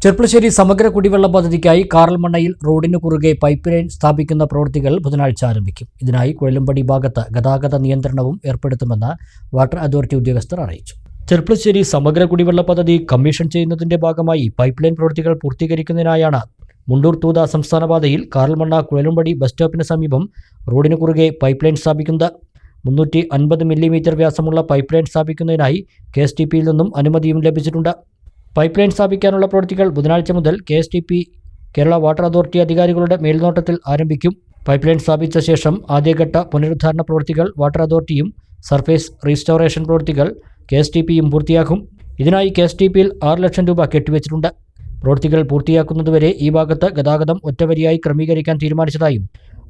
ചെർപ്പളശ്ശേരി സമഗ്ര കുടിവെള്ള പദ്ധതിക്കായി കാറൽമണ്ണയിൽ റോഡിന് കുറുകെ പൈപ്പ് ലൈൻ സ്ഥാപിക്കുന്ന പ്രവൃത്തികൾ ബുധനാഴ്ച ആരംഭിക്കും. ഇതിനായി കുഴലുംപടി ഭാഗത്ത് ഗതാഗത നിയന്ത്രണവും ഏർപ്പെടുത്തുമെന്ന് വാട്ടർ അതോറിറ്റി ഉദ്യോഗസ്ഥർ അറിയിച്ചു. ചെർപ്പളശ്ശേരി സമഗ്ര കുടിവെള്ള പദ്ധതി കമ്മീഷൻ ചെയ്യുന്നതിന്റെ ഭാഗമായി പൈപ്പ് ലൈൻ പ്രവൃത്തികൾ പൂർത്തീകരിക്കുന്നതിനായാണ് മുണ്ടൂർ തൂത സംസ്ഥാന പാതയിൽ കാറൽമണ്ണ കുഴലുംപടി ബസ് സ്റ്റോപ്പിന് സമീപം റോഡിന് കുറുകെ പൈപ്പ് ലൈൻ സ്ഥാപിക്കുന്നത്. 350 മില്ലിമീറ്റർ വ്യാസമുള്ള പൈപ്പ് ലൈൻ സ്ഥാപിക്കുന്നതിനായി KSTPയിൽ നിന്നും അനുമതിയും ലഭിച്ചിട്ടുണ്ട്. പൈപ്പ് ലൈൻ സ്ഥാപിക്കാനുള്ള പ്രവൃത്തികൾ ബുധനാഴ്ച മുതൽ KSTP കേരള വാട്ടർ അതോറിറ്റി അധികാരികളുടെ മേൽനോട്ടത്തിൽ ആരംഭിക്കും. പൈപ്പ് ലൈൻ സ്ഥാപിച്ച ശേഷം ആദ്യഘട്ട പുനരുദ്ധാരണ പ്രവൃത്തികൾ വാട്ടർ അതോറിറ്റിയും സർഫേസ് റീസ്റ്റോറേഷൻ പ്രവൃത്തികൾ KSTPയും പൂർത്തിയാക്കും. ഇതിനായി KSTPയിൽ 6 ലക്ഷം രൂപ കെട്ടിവച്ചിട്ടുണ്ട്. പ്രവൃത്തികൾ പൂർത്തിയാക്കുന്നതുവരെ ഈ ഭാഗത്ത് ഗതാഗതം ഒറ്റവരിയായി ക്രമീകരിക്കാൻ തീരുമാനിച്ചതായും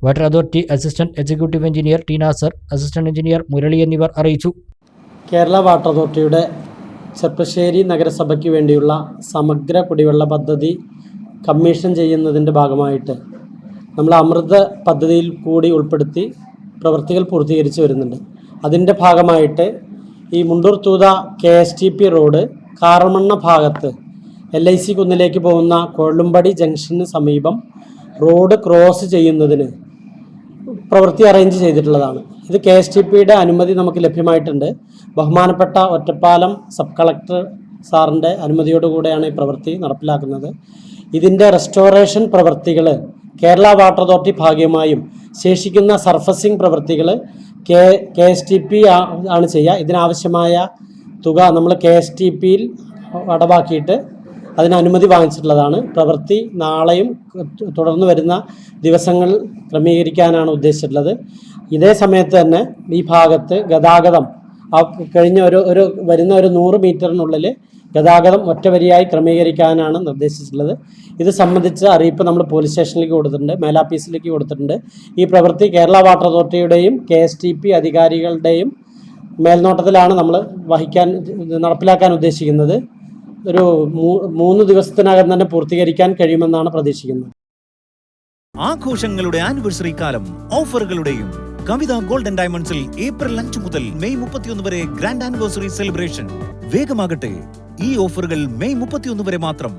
water authority assistant executive engineer T Nasar, assistant engineer Murali എന്നിവർ അറിയിച്ചു. കേരള വാട്ടർ അതോറിറ്റിയുടെ ചെർപ്പളശ്ശേരി നഗരസഭയ്ക്ക് വേണ്ടിയുള്ള സമഗ്ര കുടിവെള്ള പദ്ധതി കമ്മീഷൻ ചെയ്യുന്നതിൻ്റെ ഭാഗമായിട്ട് നമ്മൾ അമൃത് പദ്ധതിയിൽ കൂടി ഉൾപ്പെടുത്തി പ്രവൃത്തികൾ പൂർത്തീകരിച്ച് വരുന്നുണ്ട്. അതിൻ്റെ ഭാഗമായിട്ട് ഈ മുണ്ടൂർ തൂത KSTP റോഡ് കാറൽമണ്ണ ഭാഗത്ത് LIC കുന്നിലേക്ക് പോകുന്ന കൊള്ളുംപടി ജംഗ്ഷന് സമീപം റോഡ് ക്രോസ് ചെയ്യുന്നതിന് പ്രവൃത്തി അറേഞ്ച് ചെയ്തിട്ടുള്ളതാണ്. ഇത് KSTPയുടെ അനുമതി നമുക്ക് ലഭ്യമായിട്ടുണ്ട്. ബഹുമാനപ്പെട്ട ഒറ്റപ്പാലം സബ് കളക്ടർ സാറിൻ്റെ അനുമതിയോടുകൂടെയാണ് ഈ പ്രവൃത്തി നടപ്പിലാക്കുന്നത്. ഇതിൻ്റെ റെസ്റ്റോറേഷൻ പ്രവൃത്തികൾ കേരള വാട്ടർ അതോറിറ്റി ഭാഗികമായും ശേഷിക്കുന്ന സർഫസിംഗ് പ്രവൃത്തികൾ KSTP ആണ് ചെയ്യുക. ഇതിനാവശ്യമായ തുക നമ്മൾ KSTPയിൽ അടവാക്കിയിട്ട് അതിന് അനുമതി വാങ്ങിച്ചിട്ടുള്ളതാണ്. പ്രവൃത്തി നാളെയും തുടർന്ന് വരുന്ന ദിവസങ്ങൾ ക്രമീകരിക്കാനാണ് ഉദ്ദേശിച്ചിട്ടുള്ളത്. ഇതേ സമയത്ത് തന്നെ ഈ ഭാഗത്ത് ഗതാഗതം കഴിഞ്ഞ വരുന്ന 100 മീറ്ററിനുള്ളിൽ ഗതാഗതം ഒറ്റവരിയായി ക്രമീകരിക്കാനാണ് നിർദ്ദേശിച്ചിട്ടുള്ളത്. ഇത് സംബന്ധിച്ച അറിയിപ്പ് നമ്മൾ പോലീസ് സ്റ്റേഷനിലേക്ക് കൊടുത്തിട്ടുണ്ട്, മേലാഫീസിലേക്ക് കൊടുത്തിട്ടുണ്ട്. ഈ പ്രവൃത്തി കേരള വാട്ടർ അതോറിറ്റിയുടെയും KSTP അധികാരികളുടെയും മേൽനോട്ടത്തിലാണ് നമ്മൾ നടപ്പിലാക്കാൻ ഉദ്ദേശിക്കുന്നത്. ഒരു 3 ദിവസത്തിനകം തന്നെ പൂർത്തീകരിക്കാൻ കഴിയുമെന്നാണ് പ്രതീക്ഷിക്കുന്നത്. ആഘോഷങ്ങളുടെ ആനിവേഴ്സറി കാലം ഓഫറുകളുടെയും കവിത ഗോൾഡൻ ഡയമണ്ട്സിൽ ഏപ്രിൽ 5 മുതൽ മെയ് 31 വരെ ഗ്രാൻഡ് ആനിവേഴ്സറി സെലിബ്രേഷൻ. വേഗമാകട്ടെ, ഈ ഓഫറുകൾ മെയ് 31 വരെ മാത്രം.